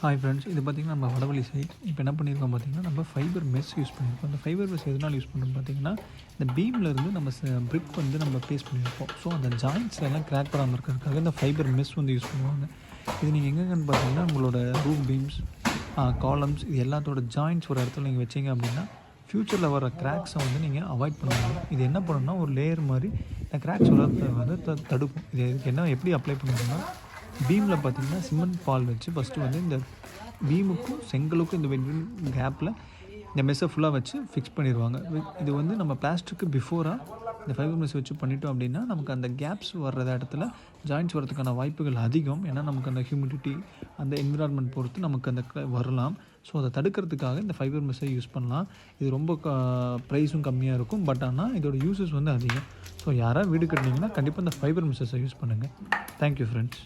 Hi friends, இது பார்த்திங்கன்னா நம்ம வடவழி சைட். இப்போ என்ன பண்ணியிருக்கோம் பார்த்திங்கன்னா, நம்ம ஃபைபர் மெஸ் யூஸ் பண்ணியிருக்கோம். அந்த ஃபைபர் மெஸ் எதனால் யூஸ் பண்ணுறோம் பார்த்திங்கன்னா, இந்த பீம்லேருந்து நம்ம பிரிக் வந்து நம்ம பேஸ்ட் பண்ணியிருப்போம். ஸோ அந்த ஜாயிண்ட்ஸ் எல்லாம் கிராக் பண்ணாமல் இருக்கிறதுக்காக இந்த ஃபைபர் மெஸ் வந்து யூஸ் பண்ணுவாங்க. இது நீங்கள் எங்கெங்கன்னு பார்த்தீங்கன்னா, உங்களோட ரூஃப் பீம்ஸ், காலம்ஸ், இது எல்லாத்தோட ஜாயிண்ட்ஸ் ஒரு இடத்துல நீங்கள் வச்சிங்க அப்படின்னா ஃப்யூச்சரில் வர கிராக்ஸை வந்து நீங்கள் அவாய்ட் பண்ணுவாங்க. இது என்ன பண்ணணும்னா, ஒரு லேயர் மாதிரி இந்த கிராக்ஸ் வளர்றத வந்து தடுக்கும். இதுக்கு என்ன எப்படி அப்ளை பண்ணுவோம்னா, பீமில் பார்த்திங்கன்னா சிமெண்ட் பால் வச்சு ஃபஸ்ட்டு வந்து இந்த பீமுக்கும் செங்கலுக்கும் இந்த கேப்பில் இந்த மெஸ்ஸை ஃபுல்லாக வச்சு ஃபிக்ஸ் பண்ணிடுவாங்க. இது வந்து நம்ம பிளாஸ்டிக்கு பிஃபோராக இந்த ஃபைபர் மெஸ் வச்சு பண்ணிட்டோம் அப்படின்னா நமக்கு அந்த கேப்ஸ் வர்ற இடத்துல ஜாயின்ட்ஸ் வரதுக்கான வாய்ப்புகள் அதிகம். ஏன்னா நமக்கு அந்த ஹியூமிடிட்டி, அந்த என்விரான்மெண்ட் பொறுத்து நமக்கு அந்த வரலாம். ஸோ அதை தடுக்கிறதுக்காக இந்த ஃபைபர் மெஸ்ஸை யூஸ் பண்ணலாம். இது ரொம்ப ப்ரைஸும் கம்மியாக இருக்கும். பட் ஆனால் இதோட யூசஸ் வந்து அதிகம். ஸோ யாராவது வீடு கட்டினீங்கன்னா கண்டிப்பாக இந்த ஃபைபர் மெஸ்ஸஸை யூஸ் பண்ணுங்கள். Thank you friends.